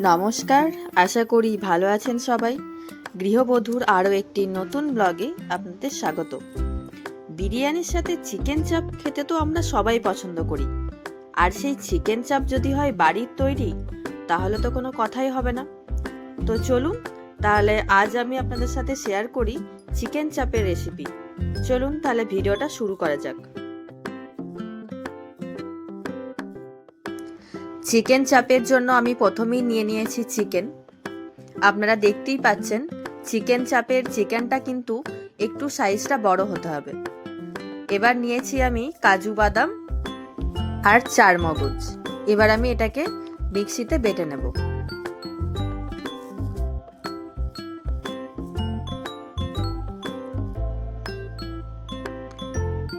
নমস্কার, আশা করি ভালো আছেন সবাই। গৃহবধূর আরও একটি নতুন ব্লগে আপনাদের স্বাগত। বিরিয়ানির সাথে চিকেন চাপ খেতে তো আমরা সবাই পছন্দ করি, আর সেই চিকেন চাপ যদি হয় বাড়ির তৈরি, তাহলে তো কোনো কথাই হবে না। তো চলুন তাহলে আজ আমি আপনাদের সাথে শেয়ার করি চিকেন চাপের রেসিপি। চলুন তাহলে ভিডিওটা শুরু করা যাক। চিকেন চাপের জন্য আমি প্রথমেই নিয়ে নিয়েছি চিকেন। আপনারা দেখতেই পাচ্ছেন চিকেন চাপের চিকেনটা কিন্তু একটু সাইজটা বড় হতে হবে। এবার নিয়েছি আমি কাজু বাদাম আর চারমগজ। এবার আমি এটাকে মিক্সিতে বেটে নেব।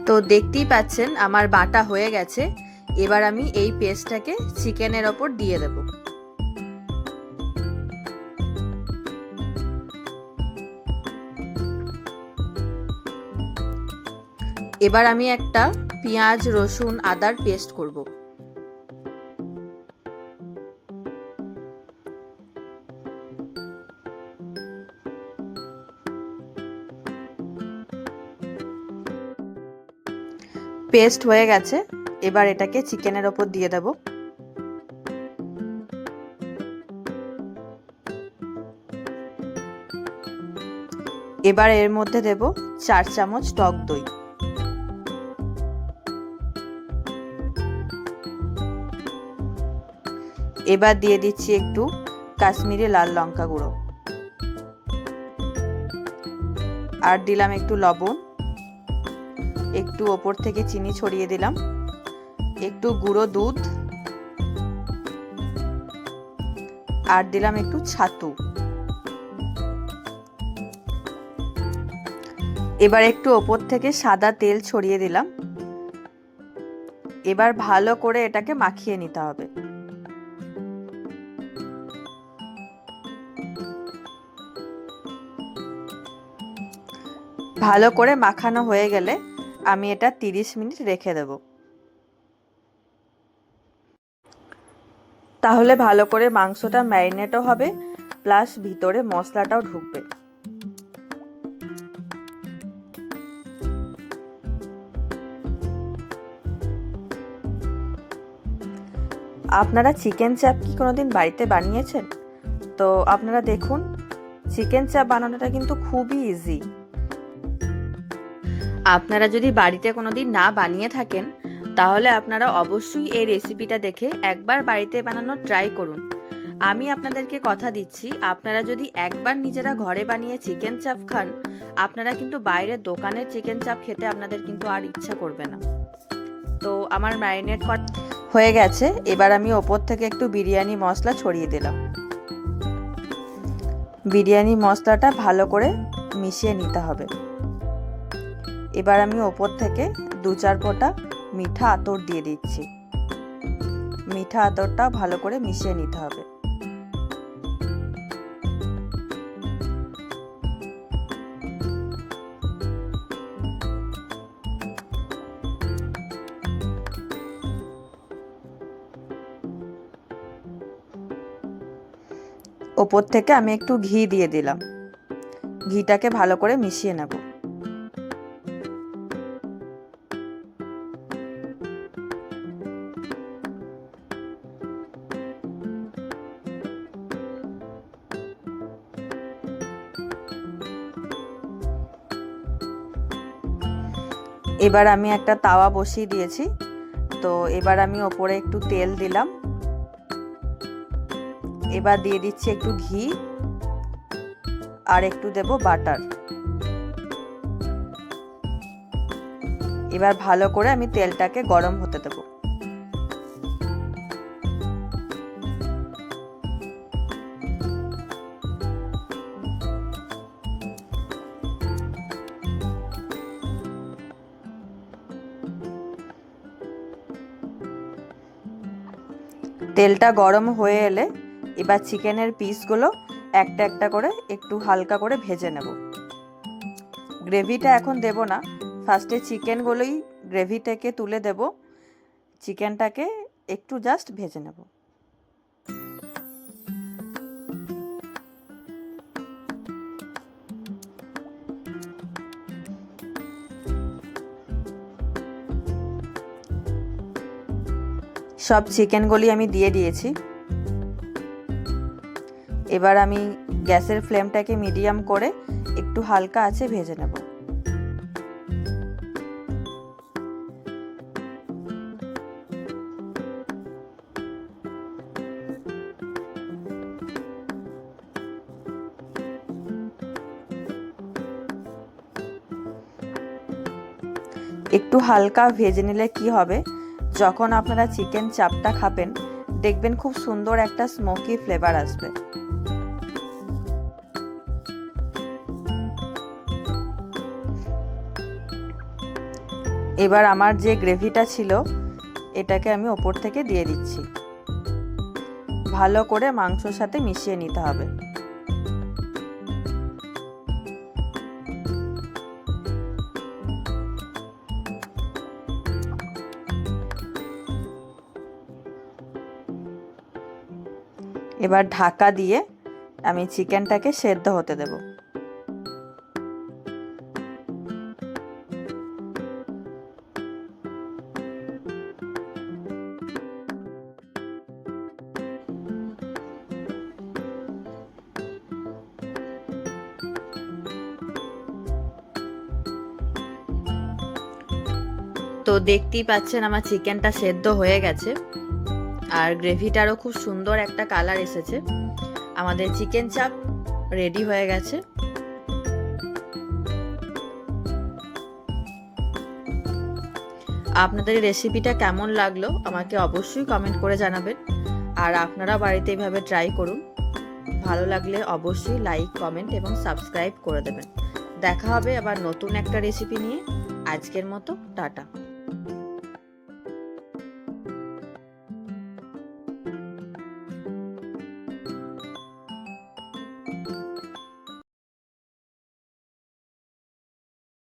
তো দেখতেই পাচ্ছেন আমার বাটা হয়ে গেছে। এবার আমি এই পেস্টটাকে চিকেনের ওপর দিয়ে দেব। এবার আমি একটা পেঁয়াজ রসুন আদার পেস্ট করব। পেস্ট হয়ে গেছে, এবার এটাকে চিকেনের ওপর দিয়ে দেব। এবার এর মধ্যে দেব 4 চামচ টক দই। এবার দিয়ে দিচ্ছি একটু কাশ্মীরি লাল লঙ্কা গুঁড়ো, আর দিলাম একটু লবণ, একটু ওপর থেকে চিনি ছড়িয়ে দিলাম, একটু গুঁড়ো দুধ, আর দিলাম একটু ছাতু। এবার একটু ওপর থেকে সাদা তেল ছড়িয়ে দিলাম। এবার ভালো করে এটাকে মাখিয়ে নিতে হবে। ভালো করে মাখানো হয়ে গেলে আমি এটা 30 মিনিট রেখে দেব। তাহলে ভালো করে মাংসটা ম্যারিনেটও হবে, প্লাস ভিতরে মশলাটাও ঢুকবে। আপনারা চিকেন চাপ কি কোনোদিন বাড়িতে বানিয়েছেন? তো আপনারা দেখুন, চিকেন চাপ বানানোটা কিন্তু খুবই ইজি। আপনারা যদি বাড়িতে কোনোদিন না বানিয়ে থাকেন, তাহলে আপনারা অবশ্যই এই রেসিপিটা দেখে একবার বাড়িতে বানানোর ট্রাই করুন। আমি আপনাদেরকে কথা দিচ্ছি, আপনারা যদি একবার নিজেরা ঘরে বানিয়ে চিকেন চাপ খান, আপনারা কিন্তু বাইরের দোকানের চিকেন চাপ খেতে আপনাদের কিন্তু আর ইচ্ছা করবে না। তো আমার ম্যারিনেট হয়ে গেছে। এবার আমি ওপর থেকে একটু বিরিয়ানি মশলা ছড়িয়ে দিলাম। বিরিয়ানি মশলাটা ভালো করে মিশিয়ে নিতে হবে। এবার আমি ওপর থেকে 2-4 ফোঁটা মিঠা আতর দিয়ে দিচ্ছি। মিঠা আতরটা ভালো করে মিশিয়ে নিতে হবে। ওপর থেকে আমি একটু ঘি দিয়ে দিলাম। ঘিটাকে ভালো করে মিশিয়ে নেব। এবার আমি একটা তাওয়া বসিয়ে দিয়েছি। তো এবার আমি ওপরে একটু তেল দিলাম। এবার দিয়ে দিচ্ছি একটু ঘি, আর একটু দেব বাটার। এবার ভালো করে আমি তেলটাকে গরম হতে দেব। তেলটা গরম হয়ে এলে এবার চিকেনের পিসগুলো একটা একটা করে একটু হালকা করে ভেজে নেব। গ্রেভিটা এখন দেব না, ফার্স্টে চিকেনগুলোই গ্রেভি থেকে তুলে দেব। চিকেনটাকে একটু জাস্ট ভেজে নেব। সব চিকেনগুলি আমি দিয়ে দিয়েছি। এবার আমি গ্যাসের ফ্লেমটাকে মিডিয়াম করে একটু হালকা আঁচে ভেজে নেব। একটু হালকা ভেজে নিলে কি হবে, যখন আপনারা চিকেন চাপটা খাবেন দেখবেন খুব সুন্দর একটা স্মোকি ফ্লেভার আসবে। এবার আমার যে গ্রেভিটা ছিল এটাকে আমি ওপর থেকে দিয়ে দিচ্ছি। ভালো করে মাংসর সাথে মিশিয়ে নিতে হবে। এবার ঢাকা দিয়ে আমি চিকেনটাকে সেদ্ধ হতে দেব। তো দেখতেই পাচ্ছেন আমার চিকেনটা সেদ্ধ হয়ে গেছে আর গ্রেভিটারও খুব সুন্দর একটা কালার এসেছে। আমাদের চিকেন চাপ রেডি হয়ে গেছে। আপনাদের এই রেসিপিটা কেমন লাগলো আমাকে অবশ্যই কমেন্ট করে জানাবেন। আর আপনারা বাড়িতে এইভাবে ট্রাই করুন। ভালো লাগলে অবশ্যই লাইক, কমেন্ট এবং সাবস্ক্রাইব করে দেবেন। দেখা হবে আবার নতুন একটা রেসিপি নিয়ে। আজকের মতো টাটা।